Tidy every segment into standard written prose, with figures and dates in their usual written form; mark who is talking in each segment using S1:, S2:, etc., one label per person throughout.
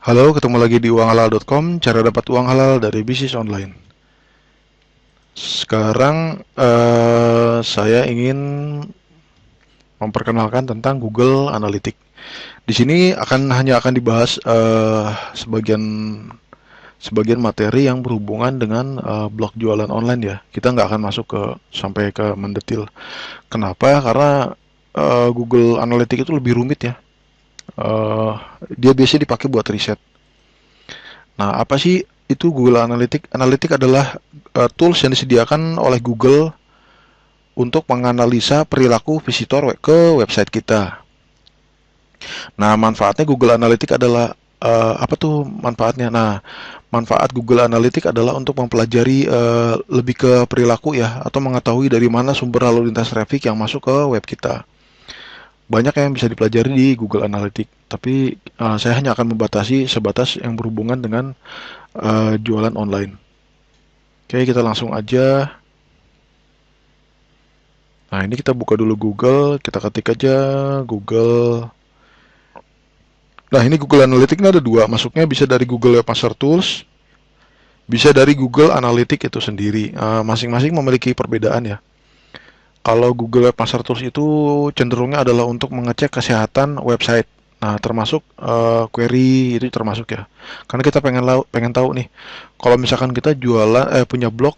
S1: Halo, ketemu lagi di uanghalal.com, cara dapat uang halal dari bisnis online. Sekarang saya ingin memperkenalkan tentang Google Analytics. Di sini hanya akan dibahas sebagian materi yang berhubungan dengan blog jualan online ya. Kita nggak akan masuk sampai ke mendetil. Kenapa? Karena Google Analytics itu lebih rumit ya. Eh, Dia biasanya dipakai buat riset. Nah, apa sih itu Google Analytics? Analytics adalah tools yang disediakan oleh Google untuk menganalisa perilaku visitor ke website kita. Nah, manfaatnya Google Analytics adalah apa tuh manfaatnya? Nah, manfaat Google Analytics adalah untuk mempelajari lebih ke perilaku ya, atau mengetahui dari mana sumber lalu lintas traffic yang masuk ke web kita. Banyak yang bisa dipelajari di Google Analytics, tapi saya hanya akan membatasi sebatas yang berhubungan dengan jualan online. Oke, kita langsung aja. Nah, ini kita buka dulu Google, kita ketik aja Google. Nah, ini Google Analytics ini ada dua, masuknya bisa dari Google Webmaster Tools, bisa dari Google Analytics itu sendiri. Masing-masing memiliki perbedaan ya. Kalau Google Webmaster Tools itu cenderungnya adalah untuk mengecek kesehatan website. Nah, termasuk query itu termasuk ya. Karena kita pengen tahu nih, kalau misalkan kita jualan punya blog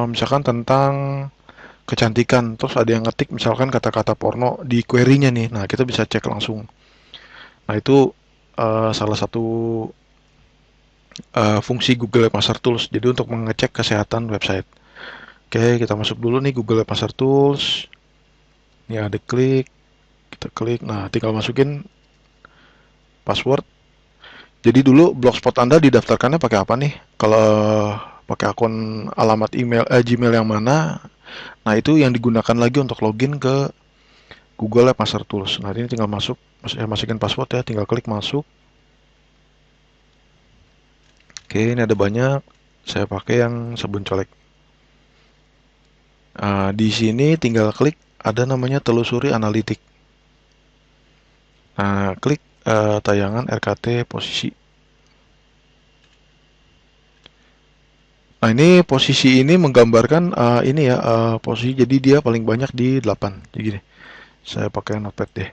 S1: misalkan tentang kecantikan, terus ada yang ngetik misalkan kata-kata porno di query-nya nih. Nah, kita bisa cek langsung. Nah, itu salah satu fungsi Google Webmaster Tools. Jadi untuk mengecek kesehatan website. Oke, kita masuk dulu nih Google Webmaster Tools. Ini ada klik, kita klik. Nah, tinggal masukin password. Jadi dulu blogspot Anda didaftarkannya pakai apa nih? Kalau pakai akun alamat Gmail yang mana? Nah, itu yang digunakan lagi untuk login ke Google Webmaster Tools. Nah, ini tinggal masukin password ya, tinggal klik masuk. Oke, ini ada banyak. Saya pakai yang sabun colek. Di sini tinggal klik ada namanya telusuri analitik. Nah, klik tayangan RKT posisi. Nah, ini posisi ini menggambarkan ini ya posisi, jadi dia paling banyak di 8. Jadi gini, saya pakai notepad deh.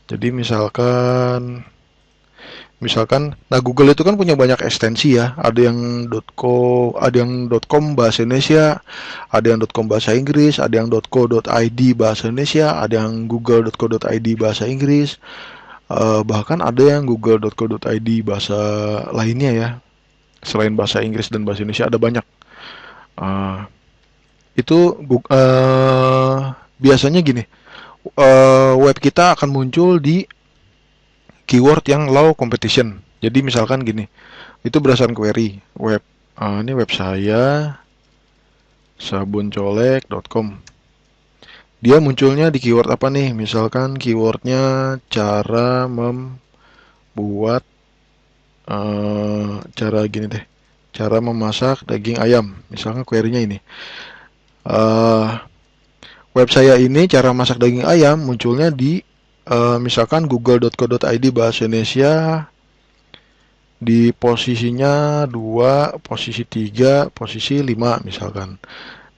S1: Jadi misalkan, nah Google itu kan punya banyak ekstensi ya. Ada yang .co, ada yang .com bahasa Indonesia, ada yang .com bahasa Inggris, ada yang .co.id bahasa Indonesia, ada yang google.co.id bahasa Inggris, bahkan ada yang google.co.id bahasa lainnya ya. Selain bahasa Inggris dan bahasa Indonesia ada banyak. Uh, itu biasanya gini, web kita akan muncul di keyword yang low competition. Jadi misalkan gini, itu berdasarkan query web. Ini web saya sabuncolek.com. Dia munculnya di keyword apa nih? Misalkan keywordnya cara membuat cara gini deh. Cara memasak daging ayam. Misalkan query-nya ini. Uh, Web saya ini cara masak daging ayam munculnya di misalkan google.co.id bahasa Indonesia di posisinya 2, posisi 3, posisi 5 misalkan.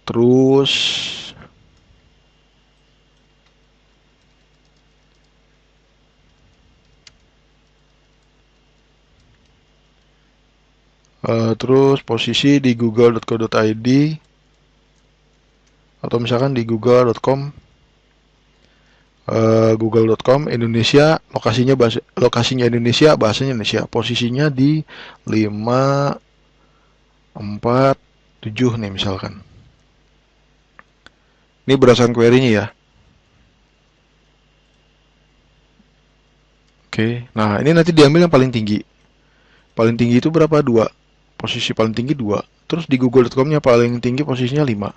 S1: Terus posisi di google.co.id atau misalkan di google.com Indonesia, lokasinya Indonesia, bahasanya Indonesia, posisinya di 5, 4, 7 nih misalkan. Ini berdasarkan query-nya ya. Oke, nah ini nanti diambil yang paling tinggi. Paling tinggi itu berapa? 2. Posisi paling tinggi 2. Terus di google.com-nya paling tinggi posisinya 5.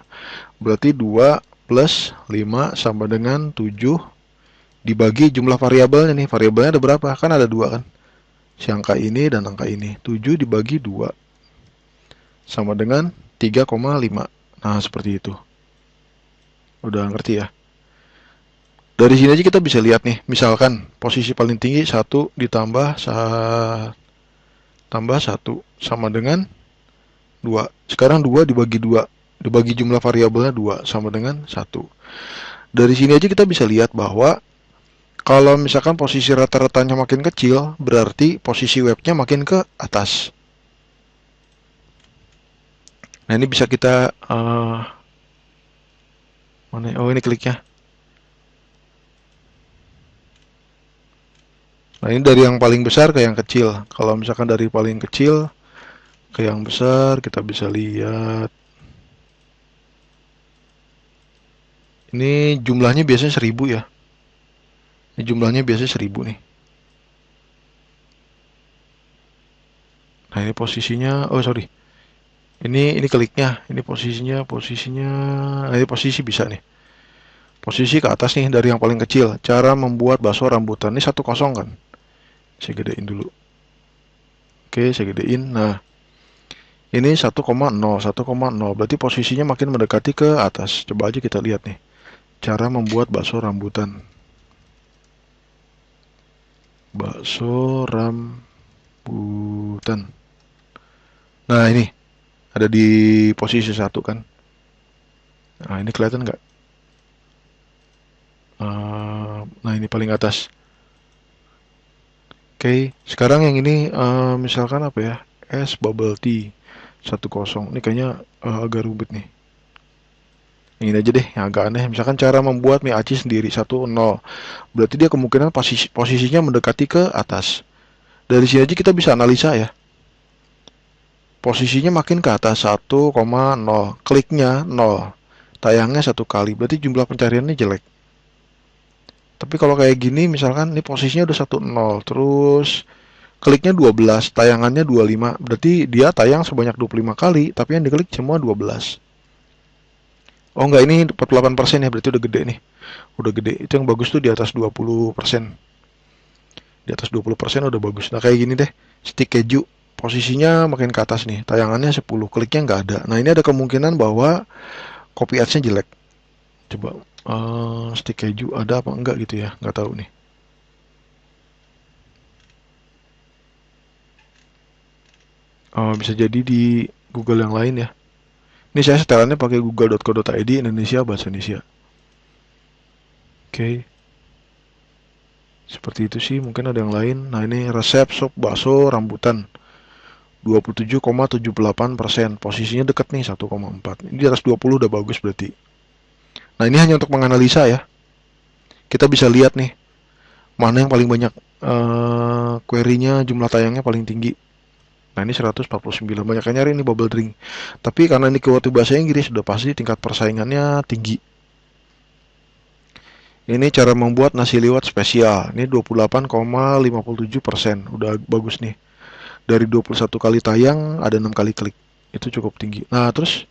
S1: Berarti 2 plus 5 sama dengan 7 dibagi jumlah variabelnya nih. Variabelnya ada berapa? Kan ada 2 kan. Si angka ini dan angka ini. 7 dibagi 2 sama dengan 3,5. Nah, seperti itu. Udah ngerti ya? Dari sini aja kita bisa lihat nih, misalkan posisi paling tinggi 1 ditambah tambah 1 sama dengan 2. Sekarang 2 dibagi 2, dibagi jumlah variabelnya 2 sama dengan 1. Dari sini aja kita bisa lihat bahwa kalau misalkan posisi rata-ratanya makin kecil, berarti posisi webnya makin ke atas. Nah, ini bisa kita mana? Oh, ini kliknya. Nah, ini dari yang paling besar ke yang kecil. Kalau misalkan dari paling kecil ke yang besar, kita bisa lihat. Ini jumlahnya biasanya 1000 ya. Ini jumlahnya biasanya 1000 nih. Nah, ini posisinya. Oh, sorry. Ini kliknya. Ini posisinya. Nah, ini posisi bisa nih. Posisi ke atas nih dari yang paling kecil. Cara membuat bakso rambutan. Ini 1,0 kan. Saya gedein dulu. Oke, saya gedein. Nah, ini 1,0, 1,0. Berarti posisinya makin mendekati ke atas. Coba aja kita lihat nih. Cara membuat bakso rambutan. Bakso rambutan. Nah, ini ada di posisi 1 kan. Nah, ini kelihatan nggak? Nah, ini paling atas. Oke, sekarang yang ini misalkan apa ya? Es bubble tea 10. Ini kayaknya agak rumit nih. Yang ini aja deh, yang agak aneh. Misalkan cara membuat mie aci sendiri 10. Berarti dia kemungkinan posisinya mendekati ke atas. Dari sini aja kita bisa analisa ya. Posisinya makin ke atas 1,0. Kliknya 0. Tayangnya 1 kali. Berarti jumlah pencariannya jelek. Tapi kalau kayak gini misalkan ini posisinya udah 1,0. Terus kliknya 12, tayangannya 25. Berarti dia tayang sebanyak 25 kali, tapi yang diklik semua 12. Oh enggak, ini 48% ya, berarti udah gede nih. Udah gede. Itu yang bagus tuh di atas 20%. Di atas 20% udah bagus. Nah, kayak gini deh. Stick keju posisinya makin ke atas nih. Tayangannya 10, kliknya nggak ada. Nah, ini ada kemungkinan bahwa copy ads-nya jelek. Coba stick keju ada apa enggak gitu ya. Nggak tahu nih. Bisa jadi di Google yang lain ya. Ini saya setelannya pakai google.co.id Indonesia bahasa Indonesia. Oke. Seperti itu sih, mungkin ada yang lain. Nah, ini resep sop bakso rambutan. 27,78%. Posisinya deket nih 1,4. Ini di atas 20 udah bagus berarti. Nah, ini hanya untuk menganalisa ya. Kita bisa lihat nih mana yang paling banyak query-nya, jumlah tayangnya paling tinggi. Nah, ini 149. Banyak yang nyari ini bubble drink. Tapi karena ini keyword bahasa Inggris, sudah pasti tingkat persaingannya tinggi. Ini cara membuat nasi liwet spesial. Ini 28,57%. Udah bagus nih. Dari 21 kali tayang, ada 6 kali klik. Itu cukup tinggi. Nah, terus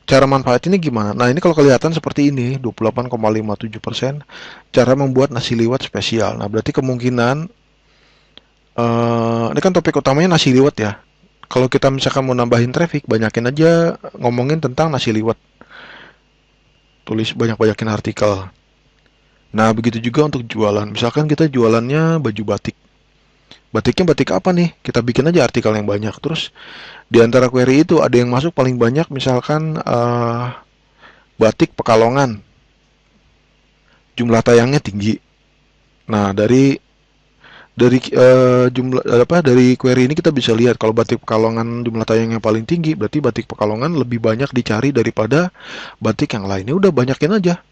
S1: cara manfaat ini gimana? Nah, ini kalau kelihatan seperti ini, 28,57%. Cara membuat nasi liwet spesial. Nah, berarti kemungkinan, ini kan topik utamanya nasi liwet ya. Kalau kita misalkan mau nambahin traffic, banyakin aja ngomongin tentang nasi liwet. Tulis banyak-banyakin artikel. Nah, begitu juga untuk jualan. Misalkan kita jualannya baju batik. Batiknya batik apa nih? Kita bikin aja artikel yang banyak. Terus di antara query itu ada yang masuk paling banyak misalkan batik Pekalongan. Jumlah tayangnya tinggi. Nah, dari query ini kita bisa lihat kalau batik Pekalongan jumlah tayangnya paling tinggi, berarti batik Pekalongan lebih banyak dicari daripada batik yang lainnya. Udah banyakin aja.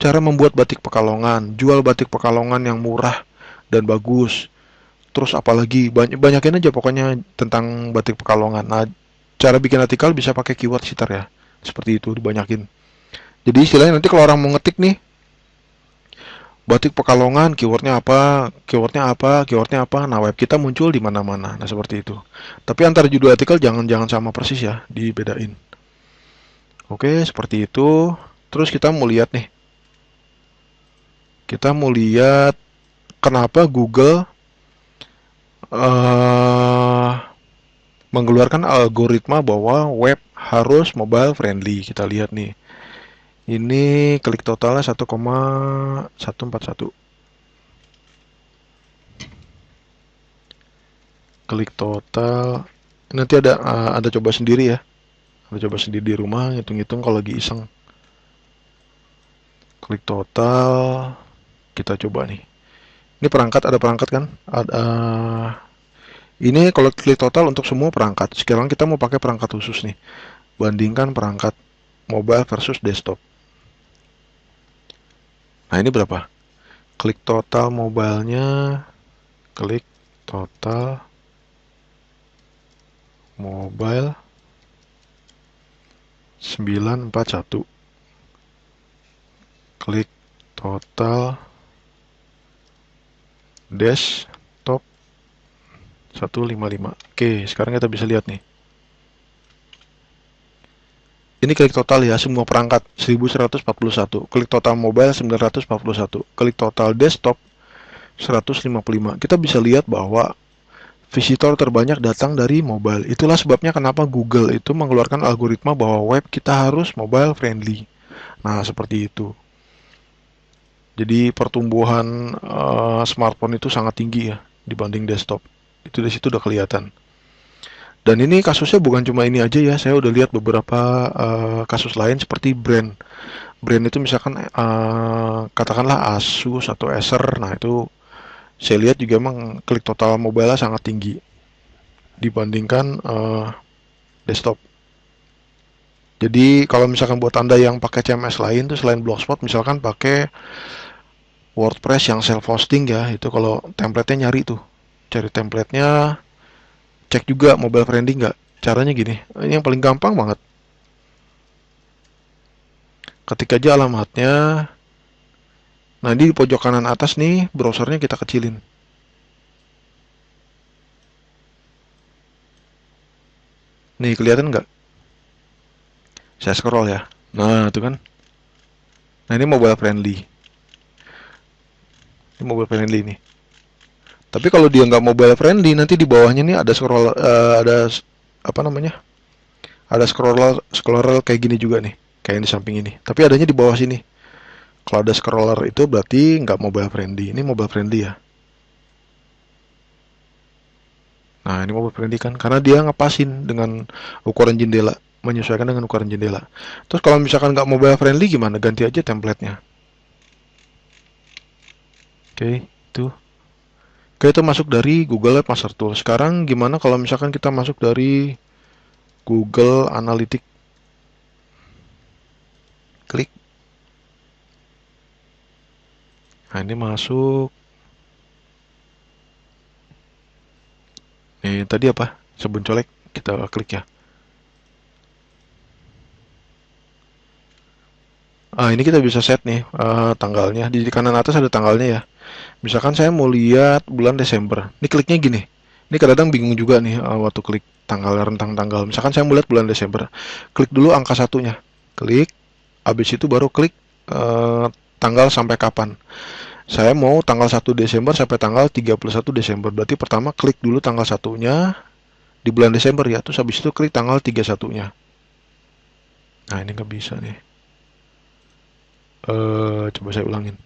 S1: Cara membuat batik Pekalongan, jual batik Pekalongan yang murah dan bagus. Terus apalagi banyakin aja pokoknya tentang batik Pekalongan. Nah, cara bikin artikel bisa pakai keyword sitar ya. Seperti itu dibanyakin. Jadi istilahnya nanti kalau orang mau ngetik nih batik Pekalongan, keywordnya apa, keywordnya apa, keywordnya apa. Nah, web kita muncul di mana-mana. Nah, seperti itu. Tapi antara judul artikel jangan sama persis ya, dibedain. Oke, seperti itu. Terus kita mau lihat nih. Kita mau lihat kenapa Google mengeluarkan algoritma bahwa web harus mobile friendly. Kita lihat nih. Ini klik totalnya 1,141. Klik total. Nanti ada coba sendiri ya. Ada coba sendiri di rumah, hitung-hitung kalau lagi iseng. Klik total. Kita coba nih. Ini perangkat, ada perangkat kan? Ini kalau klik total untuk semua perangkat. Sekarang kita mau pakai perangkat khusus nih. Bandingkan perangkat mobile versus desktop. Nah, ini berapa? Klik total mobilenya. Klik total mobile 941. Klik total desktop 155. Oke, sekarang kita bisa lihat nih. Ini klik total ya, semua perangkat 1141. Klik total mobile 941. Klik total desktop 155. Kita bisa lihat bahwa visitor terbanyak datang dari mobile. Itulah sebabnya kenapa Google itu mengeluarkan algoritma bahwa web kita harus mobile friendly. Nah, seperti itu. Jadi pertumbuhan smartphone itu sangat tinggi ya dibanding desktop. Itu di situ udah kelihatan. Dan ini kasusnya bukan cuma ini aja ya. Saya udah lihat beberapa kasus lain seperti brand. Brand itu misalkan katakanlah Asus atau Acer. Nah, itu saya lihat juga emang klik total mobile sangat tinggi dibandingkan desktop. Jadi kalau misalkan buat Anda yang pakai CMS lain tuh selain Blogspot, misalkan pakai WordPress yang self hosting ya, itu kalau template-nya nyari tuh. Cari template-nya, cek juga mobile friendly nggak. Caranya gini, ini yang paling gampang banget. Ketik aja alamatnya. Nah, di pojok kanan atas nih, browsernya kita kecilin. Nih, kelihatan nggak? Saya scroll ya. Nah, itu kan. Nah, ini mobile friendly. Ini mobile friendly nih. Tapi kalau dia nggak mobile friendly, nanti di bawahnya nih ada scroll, ada apa namanya? Ada scroller kayak gini juga nih, kayak yang di samping ini. Tapi adanya di bawah sini. Kalau ada scroller itu berarti nggak mobile friendly. Ini mobile friendly ya. Nah, ini mobile friendly kan, karena dia ngepasin dengan ukuran jendela, menyesuaikan dengan ukuran jendela. Terus kalau misalkan nggak mobile friendly gimana? Ganti aja template-nya. Oke, itu. Oke, itu masuk dari Google Ads Master Tool. Sekarang gimana kalau misalkan kita masuk dari Google Analytics? Klik. Nah, ini masuk. Tadi apa? Sebelum colek, kita klik ya. Ini kita bisa set nih tanggalnya. Di kanan atas ada tanggalnya ya. Misalkan saya mau lihat bulan Desember. Ini kliknya gini. Ini kadang-kadang bingung juga nih waktu klik tanggal, rentang tanggal. Misalkan saya mau lihat bulan Desember. Klik dulu angka satunya. Klik. Habis itu baru klik tanggal sampai kapan. Saya mau tanggal 1 Desember sampai tanggal 31 Desember. Berarti pertama klik dulu tanggal satunya di bulan Desember ya. Terus habis itu klik tanggal 31-nya. Nah, ini nggak bisa nih. Coba saya ulangin.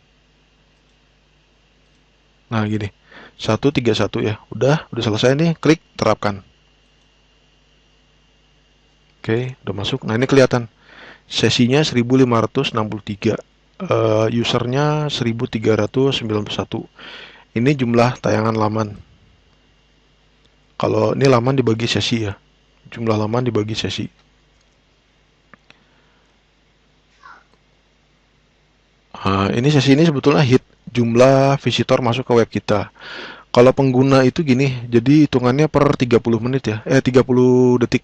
S1: Nah, gini. 131 ya. Udah selesai nih. Klik terapkan. Oke, udah masuk. Nah, ini kelihatan. Sesinya 1563. Usernya 1391. Ini jumlah tayangan laman. Kalau ini laman dibagi sesi ya. Jumlah laman dibagi sesi. Ini sesi ini sebetulnya hit jumlah visitor masuk ke web kita. Kalau pengguna itu gini, jadi hitungannya per 30 menit ya. 30 detik.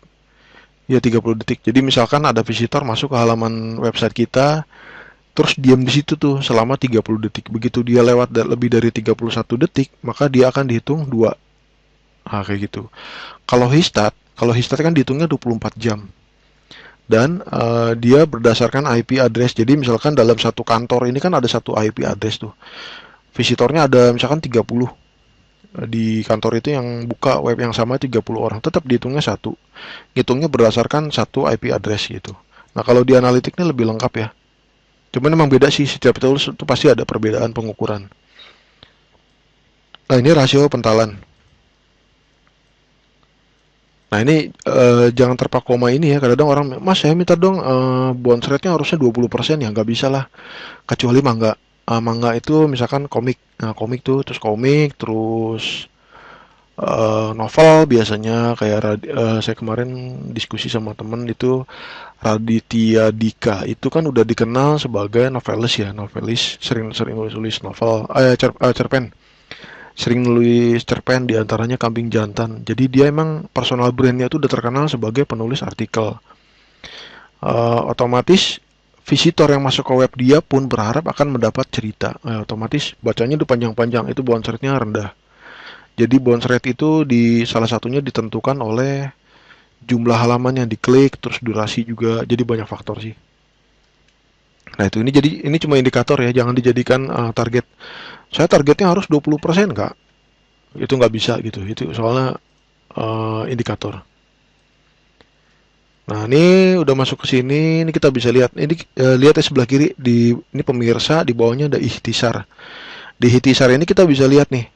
S1: Ya, 30 detik. Jadi misalkan ada visitor masuk ke halaman website kita, terus diam di situ tuh selama 30 detik. Begitu dia lewat lebih dari 31 detik, maka dia akan dihitung 2. Kayak gitu. Kalau Histat kan dihitungnya 24 jam. Dan dia berdasarkan IP address. Jadi misalkan dalam satu kantor ini kan ada satu IP address tuh. Visitornya ada misalkan 30. Di kantor itu yang buka web yang sama 30 orang. Tetap dihitungnya satu. Hitungnya berdasarkan satu IP address gitu. Nah, kalau di analitiknya lebih lengkap ya. Cuman memang beda sih, setiap tools itu pasti ada perbedaan pengukuran. Nah, ini rasio pentalan. Nah, ini jangan terpaku sama ini ya. Kadang-kadang orang, Mas saya minta dong bounce rate-nya harusnya 20%, ya nggak bisa lah. Kecuali manga. Manga itu misalkan komik. Nah, komik tuh, terus novel biasanya kayak saya kemarin diskusi sama temen itu Raditya Dika itu kan udah dikenal sebagai novelis ya, novelis sering nulis novel, cerpen, sering nulis cerpen diantaranya Kambing Jantan. Jadi dia emang personal brandnya itu udah terkenal sebagai penulis artikel. Otomatis visitor yang masuk ke web dia pun berharap akan mendapat cerita. Otomatis bacanya itu panjang-panjang, itu bounce rate-nya rendah. Jadi bounce rate itu di salah satunya ditentukan oleh jumlah halaman yang diklik, terus durasi juga. Jadi banyak faktor sih. Nah, itu ini cuma indikator ya, jangan dijadikan target. Saya targetnya harus 20% Kak. Itu nggak bisa gitu. Itu soalnya indikator. Nah, ini udah masuk ke sini, ini kita bisa lihat. Ini lihat ya sebelah kiri ini pemirsa, di bawahnya ada ikhtisar. Di ikhtisar ini kita bisa lihat nih.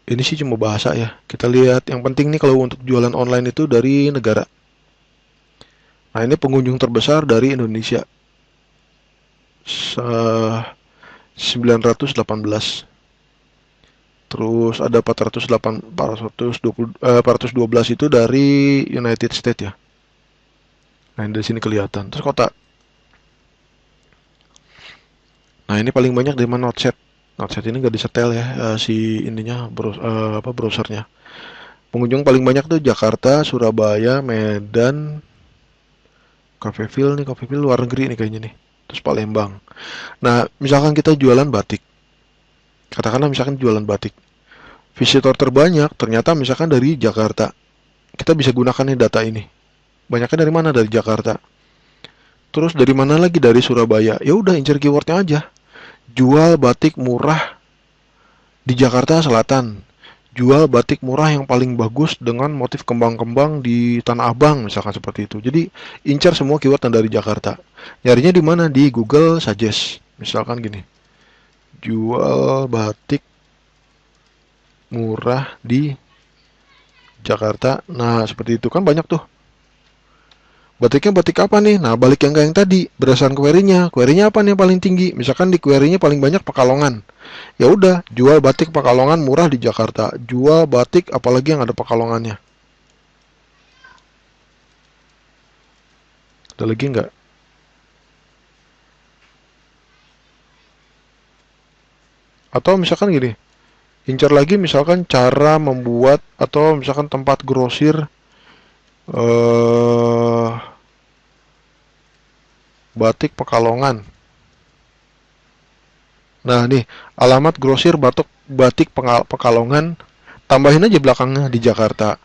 S1: Ini sih cuma bahasa ya. Kita lihat yang penting nih kalau untuk jualan online itu dari negara. Nah, ini pengunjung terbesar dari Indonesia. 918. Terus ada 412 itu dari United States ya. Nah, dari sini kelihatan. Terus kota. Nah, ini paling banyak dari mana Notepad. Notepad ini nggak disetel ya si ininya browsernya. Pengunjung paling banyak tuh Jakarta, Surabaya, Medan, Coffeeville luar negeri nih kayaknya nih. Terus Palembang. Nah, misalkan kita jualan batik. Katakanlah misalkan jualan batik. Visitor terbanyak ternyata misalkan dari Jakarta. Kita bisa gunakan nih data ini. Banyaknya dari mana? Dari Jakarta. Terus dari mana lagi? Dari Surabaya. Ya udah, incer keywordnya aja. Jual batik murah di Jakarta Selatan. Jual batik murah yang paling bagus dengan motif kembang-kembang di Tanah Abang, misalkan seperti itu. Jadi incar semua keyword yang dari Jakarta. Nyarinya di mana? Di Google Suggest. Misalkan gini. Jual batik murah di Jakarta. Nah, seperti itu kan banyak tuh. Batiknya batik apa nih? Nah, balik yang tadi, berdasarkan query-nya. Query-nya apa nih yang paling tinggi? Misalkan di query-nya paling banyak Pekalongan. Ya udah, jual batik Pekalongan murah di Jakarta. Jual batik apalagi yang ada Pekalongannya. Ada lagi nggak? Atau misalkan gini, incar lagi misalkan cara membuat atau misalkan tempat grosir batik Pekalongan. Nah, nih alamat grosir batik Pekalongan, tambahin aja belakangnya di Jakarta.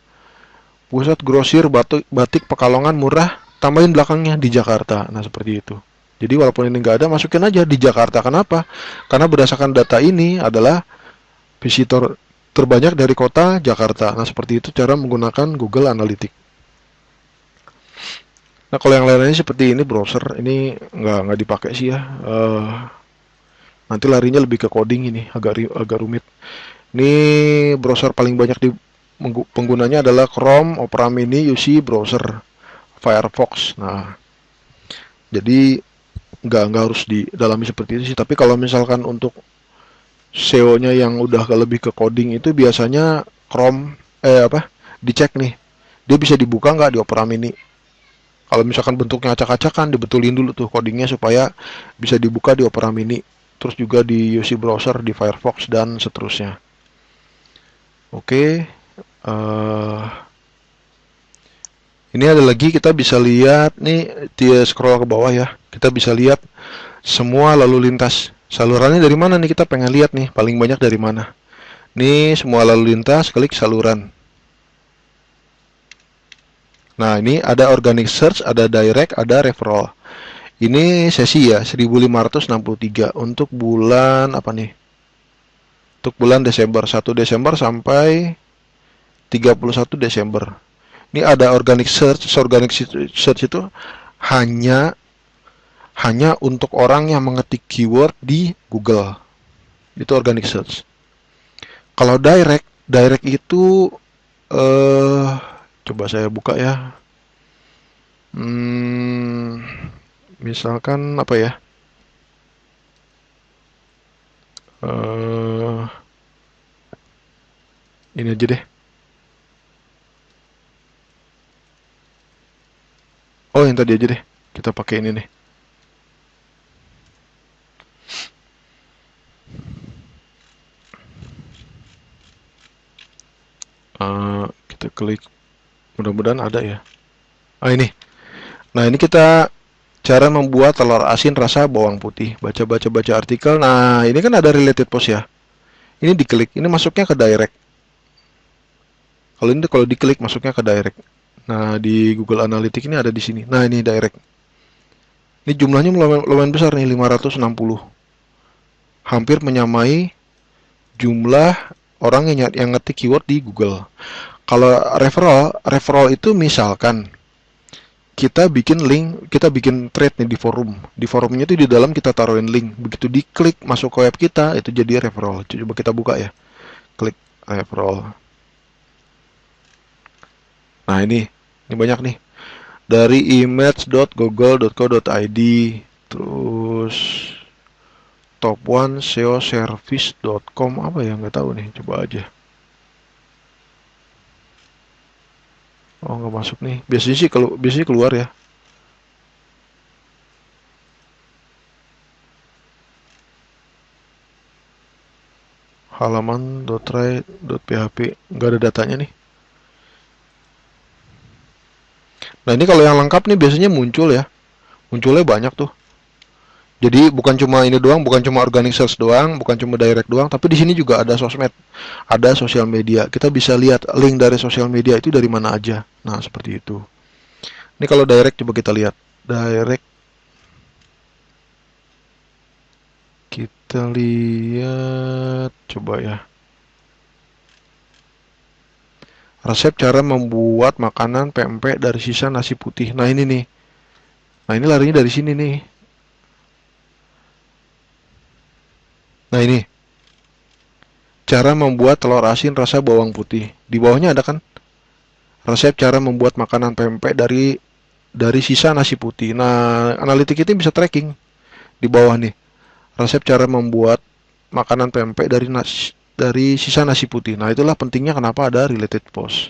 S1: Pusat grosir batik Pekalongan murah, tambahin belakangnya di Jakarta. Nah, seperti itu. Jadi walaupun ini nggak ada, masukin aja di Jakarta. Kenapa? Karena berdasarkan data ini adalah visitor terbanyak dari kota Jakarta. Nah, seperti itu cara menggunakan Google Analytics. Nah, kalau yang lainnya seperti ini browser, ini nggak dipakai sih ya. Nanti larinya lebih ke coding ini, agak rumit. Ini browser paling banyak di penggunanya adalah Chrome, Opera Mini, UC browser, Firefox. Nah, jadi nggak harus didalami seperti itu sih. Tapi kalau misalkan untuk SEO-nya yang udah lebih ke coding itu biasanya Chrome, dicek nih, dia bisa dibuka nggak di Opera Mini. Kalau misalkan bentuknya acak-acakan, dibetulin dulu tuh codingnya supaya bisa dibuka di Opera Mini. Terus juga di UC browser, di Firefox, dan seterusnya. Oke. Ini ada lagi, kita bisa lihat nih, dia scroll ke bawah ya. Kita bisa lihat semua lalu lintas. Salurannya dari mana nih, kita pengen lihat nih, paling banyak dari mana. Nih semua lalu lintas, klik saluran. Nah, ini ada organic search, ada direct, ada referral. Ini sesi ya, 1563 untuk bulan apa nih? Untuk bulan Desember, 1 Desember sampai 31 Desember. Ini ada organic search itu hanya hanya untuk orang yang mengetik keyword di Google. Itu organic search. Kalau direct itu eh coba saya buka ya. Hmm, misalkan apa ya? Eh ini aja deh. Oh, yang tadi aja deh. Kita pakai ini nih. Kita klik. Mudah-mudahan ada ya. Ini. Nah, ini kita cara membuat telur asin rasa bawang putih. Baca artikel. Nah, ini kan ada related post ya. Ini diklik. Ini masuknya ke direct. Kalau diklik masuknya ke direct. Nah, di Google Analytics ini ada di sini. Nah, ini direct. Ini jumlahnya lumayan besar nih, 560. Hampir menyamai jumlah orang yang ngetik keyword di Google. Kalau referral itu misalkan kita bikin link, kita bikin thread nih di forum. Di forumnya itu di dalam kita taruhin link. Begitu diklik masuk ke web kita, itu jadi referral. Coba kita buka ya. Klik referral. Nah, ini banyak nih. Dari image.google.co.id, terus top one SEO service.com, apa ya, nggak tahu nih, coba aja. Oh, nggak masuk nih. Biasanya keluar ya. Halaman.try.php, nggak ada datanya nih. Nah, ini kalau yang lengkap nih biasanya muncul ya. Munculnya banyak tuh. Jadi bukan cuma ini doang, bukan cuma organic search doang, bukan cuma direct doang, tapi di sini juga ada sosmed, ada sosial media. Kita bisa lihat link dari sosial media itu dari mana aja. Nah, seperti itu. Ini kalau direct coba kita lihat. Direct kita lihat coba ya. Resep cara membuat makanan pempek dari sisa nasi putih. Nah, ini nih. Nah, ini larinya dari sini nih. Nah, ini. Cara membuat telur asin rasa bawang putih. Di bawahnya ada kan? Resep cara membuat makanan pempek dari sisa nasi putih. Nah, analitik itu bisa tracking di bawah nih. Resep cara membuat makanan pempek dari sisa nasi putih. Nah, itulah pentingnya kenapa ada related post.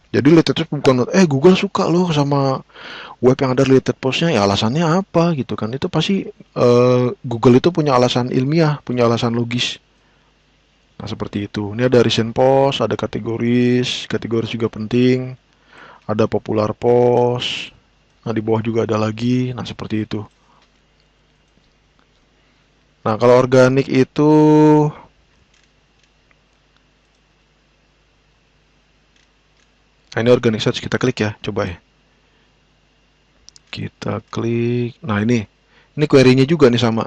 S1: Jadi related post bukan Google suka loh sama web yang ada related postnya, ya alasannya apa gitu kan. Itu pasti Google itu punya alasan ilmiah, punya alasan logis. Nah, seperti itu. Ini ada recent post, ada kategoris juga penting, ada popular post. Nah, di bawah juga ada lagi. Nah, seperti itu. Nah, kalau organik itu nah, ini organic search, kita klik ya, coba ya. Kita klik. Nah, ini query-nya juga nih sama.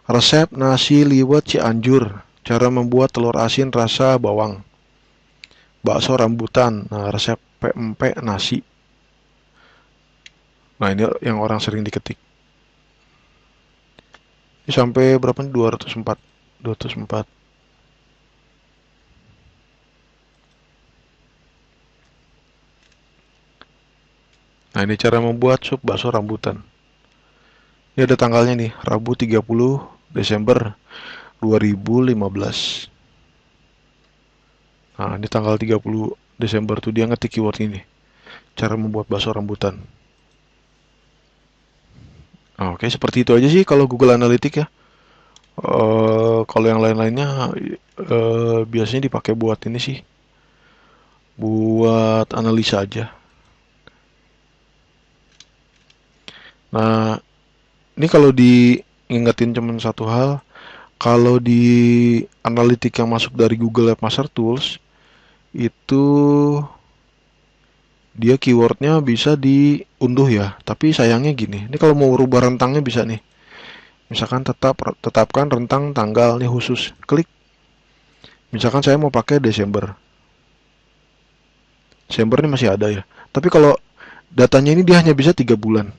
S1: Resep nasi liwet Cianjur. Cara membuat telur asin rasa bawang. Bakso rambutan. Nah, resep pempek nasi. Nah, ini yang orang sering diketik. Ini sampai berapa nih? 204. 204. Nah, ini cara membuat sup bakso rambutan. Ini ada tanggalnya nih, Rabu 30 Desember 2015. Nah, ini tanggal 30 Desember tuh dia ngetik keyword ini. Cara membuat bakso rambutan. Nah, oke, seperti itu aja sih kalau Google Analytics ya. Kalau yang lain-lainnya biasanya dipakai buat ini sih. Buat analisa aja. Nah, ini kalau diingetin cuman satu hal, kalau di analitik yang masuk dari Google Webmaster Tools, itu dia keywordnya bisa diunduh ya. Tapi sayangnya gini, ini kalau mau rubah rentangnya bisa nih. Misalkan tetapkan rentang tanggal nih khusus. Klik. Misalkan saya mau pakai Desember. Desember ini masih ada ya. Tapi kalau datanya ini dia hanya bisa 3 bulan.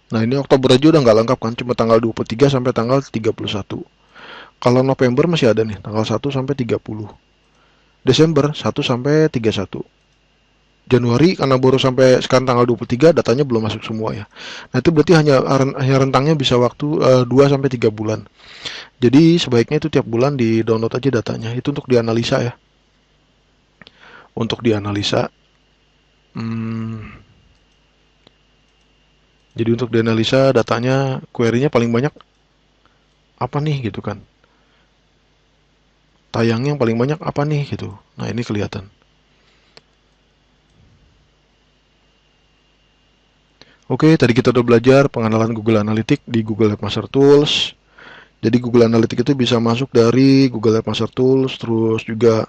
S1: Nah, ini Oktober aja udah nggak lengkap kan, cuma tanggal 23 sampai tanggal 31. Kalau November masih ada nih, tanggal 1 sampai 30. Desember 1 sampai 31. Januari karena baru sampai sekarang tanggal 23, datanya belum masuk semua ya. Nah, itu berarti hanya rentangnya bisa waktu 2 sampai 3 bulan. Jadi sebaiknya itu tiap bulan di-download aja datanya. Itu untuk dianalisa ya. Untuk dianalisa. Hmm, jadi untuk dianalisa datanya, query-nya paling banyak apa nih gitu kan. Tayangnya yang paling banyak apa nih gitu. Nah, ini kelihatan. Oke, tadi kita udah belajar pengenalan Google Analytics di Google Webmaster Tools. Jadi Google Analytics itu bisa masuk dari Google Webmaster Tools, terus juga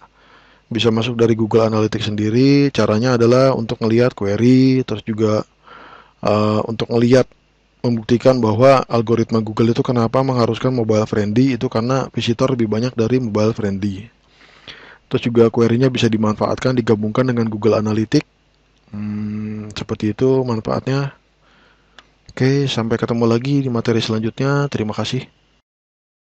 S1: bisa masuk dari Google Analytics sendiri. Caranya adalah untuk ngelihat query, terus juga untuk ngelihat membuktikan bahwa algoritma Google itu kenapa mengharuskan mobile friendly itu karena visitor lebih banyak dari mobile friendly. Terus juga query-nya bisa dimanfaatkan digabungkan dengan Google Analytics. Seperti itu manfaatnya. Oke, sampai ketemu lagi di materi selanjutnya. Terima kasih.